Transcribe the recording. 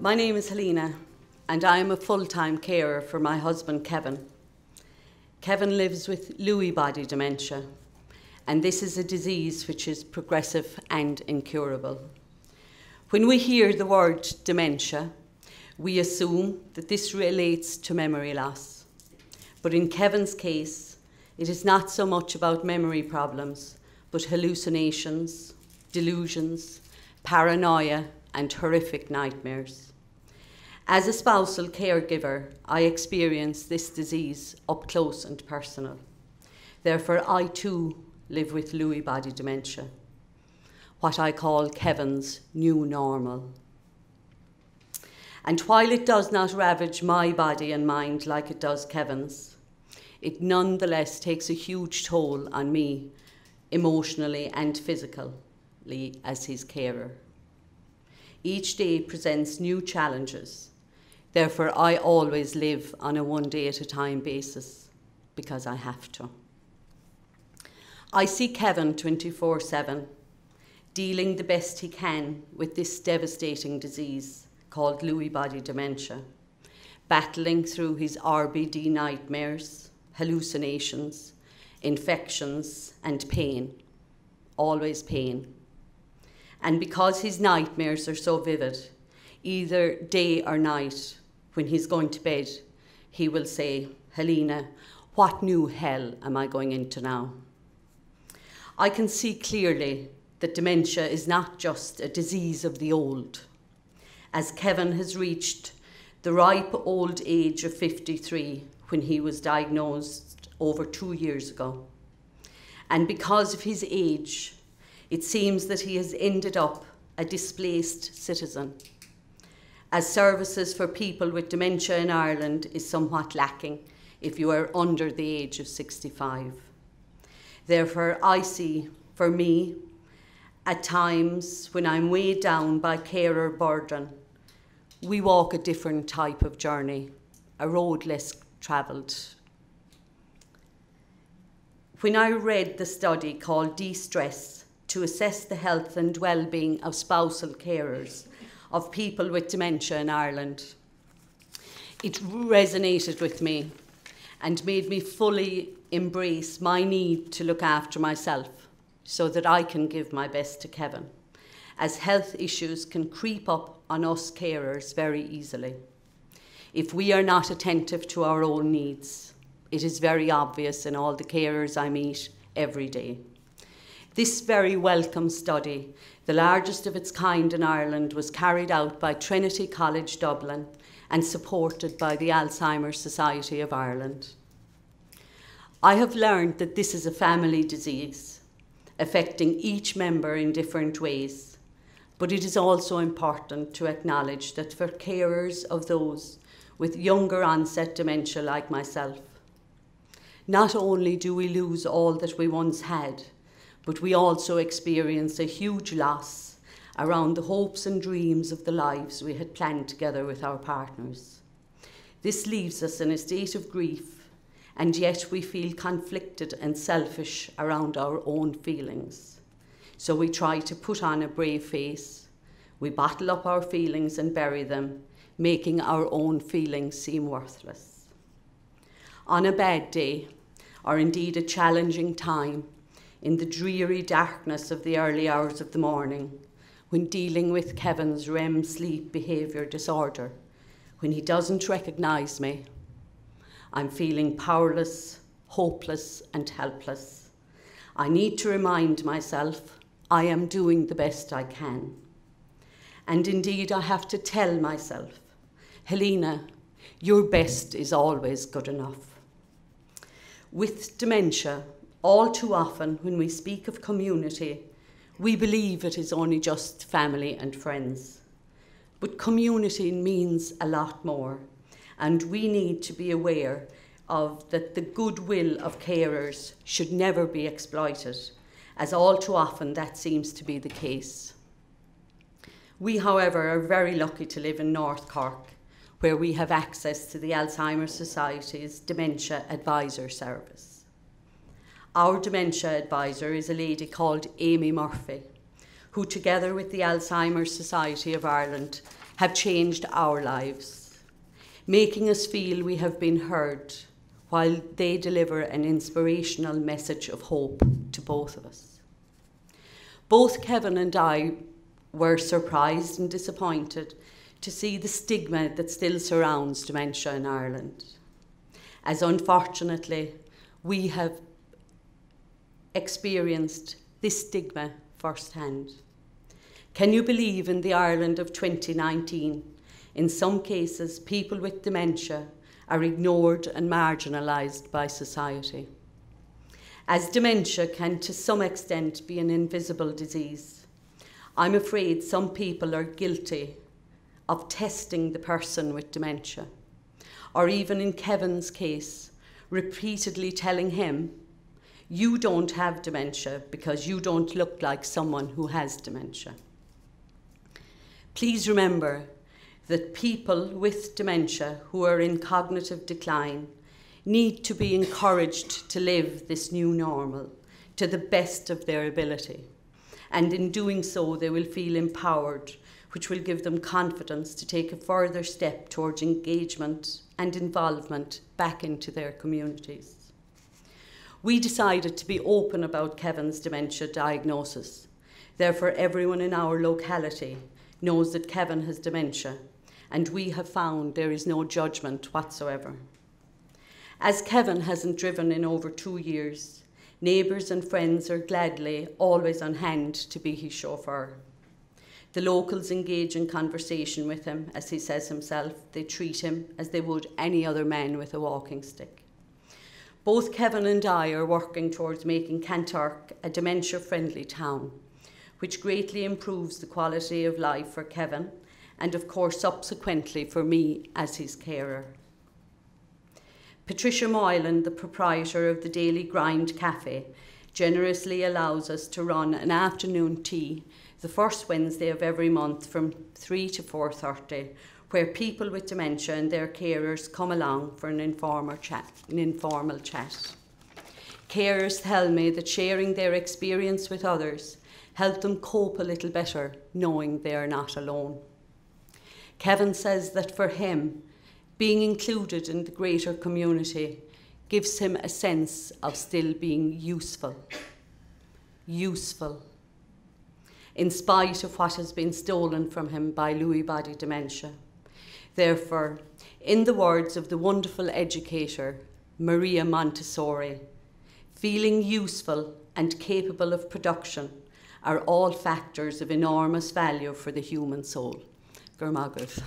My name is Helena, and I am a full-time carer for my husband, Kevin. Kevin lives with Lewy body dementia, and this is a disease which is progressive and incurable. When we hear the word dementia, we assume that this relates to memory loss. But in Kevin's case, it is not so much about memory problems, but hallucinations, delusions, paranoia, and horrific nightmares. As a spousal caregiver, I experience this disease up close and personal. Therefore, I too live with Lewy body dementia, what I call Kevin's new normal. And while it does not ravage my body and mind like it does Kevin's, it nonetheless takes a huge toll on me, emotionally and physically, as his carer. Each day presents new challenges. Therefore, I always live on a one-day-at-a-time basis because I have to. I see Kevin 24/7, dealing the best he can with this devastating disease called Lewy body dementia, battling through his RBD nightmares, hallucinations, infections, and pain, always pain. And because his nightmares are so vivid, either day or night, when he's going to bed, he will say, "Helena, what new hell am I going into now?" I can see clearly that dementia is not just a disease of the old, as Kevin has reached the ripe old age of 53 when he was diagnosed over 2 years ago. And because of his age, it seems that he has ended up a displaced citizen, as services for people with dementia in Ireland is somewhat lacking if you are under the age of 65. Therefore, I see, for me, at times when I'm weighed down by carer burden, we walk a different type of journey, a road less travelled. When I read the study called De-Stress to assess the health and well-being of spousal carers of people with dementia in Ireland, it resonated with me and made me fully embrace my need to look after myself so that I can give my best to Kevin, as health issues can creep up on us carers very easily. If we are not attentive to our own needs, it is very obvious in all the carers I meet every day. This very welcome study, the largest of its kind in Ireland, was carried out by Trinity College Dublin and supported by the Alzheimer's Society of Ireland. I have learned that this is a family disease, affecting each member in different ways, but it is also important to acknowledge that for carers of those with younger onset dementia like myself, not only do we lose all that we once had, but we also experience a huge loss around the hopes and dreams of the lives we had planned together with our partners. This leaves us in a state of grief, and yet we feel conflicted and selfish around our own feelings. So we try to put on a brave face. We bottle up our feelings and bury them, making our own feelings seem worthless. On a bad day, or indeed a challenging time, in the dreary darkness of the early hours of the morning, when dealing with Kevin's REM sleep behaviour disorder, when he doesn't recognise me, I'm feeling powerless, hopeless, and helpless. I need to remind myself I am doing the best I can. And indeed, I have to tell myself, Helena, your best is always good enough. With dementia, all too often when we speak of community, we believe it is only just family and friends. But community means a lot more, and we need to be aware of that the goodwill of carers should never be exploited, as all too often that seems to be the case. We, however, are very lucky to live in North Cork, where we have access to the Alzheimer's Society's Dementia Advisor Service. Our dementia advisor is a lady called Amy Murphy, who, together with the Alzheimer's Society of Ireland, have changed our lives, making us feel we have been heard, while they deliver an inspirational message of hope to both of us. Both Kevin and I were surprised and disappointed to see the stigma that still surrounds dementia in Ireland, as unfortunately we have experienced this stigma firsthand. Can you believe in the Ireland of 2019, in some cases, people with dementia are ignored and marginalised by society? As dementia can to some extent be an invisible disease, I'm afraid some people are guilty of testing the person with dementia, or even in Kevin's case, repeatedly telling him, "You don't have dementia because you don't look like someone who has dementia." Please remember that people with dementia who are in cognitive decline need to be encouraged to live this new normal to the best of their ability. And in doing so, they will feel empowered, which will give them confidence to take a further step towards engagement and involvement back into their communities. We decided to be open about Kevin's dementia diagnosis. Therefore, everyone in our locality knows that Kevin has dementia, and we have found there is no judgment whatsoever. As Kevin hasn't driven in over 2 years, neighbours and friends are gladly always on hand to be his chauffeur. The locals engage in conversation with him, as he says himself. They treat him as they would any other man with a walking stick. Both Kevin and I are working towards making Kanturk a dementia-friendly town, which greatly improves the quality of life for Kevin and, of course, subsequently for me as his carer. Patricia Moylan, the proprietor of the Daily Grind Cafe, generously allows us to run an afternoon tea the first Wednesday of every month from 3 to 4:30, where people with dementia and their carers come along for an informal chat. Carers tell me that sharing their experience with others help them cope a little better, knowing they are not alone. Kevin says that for him, being included in the greater community gives him a sense of still being useful, in spite of what has been stolen from him by Lewy body dementia. Therefore, in the words of the wonderful educator, Maria Montessori, feeling useful and capable of production are all factors of enormous value for the human soul. Gur magadh.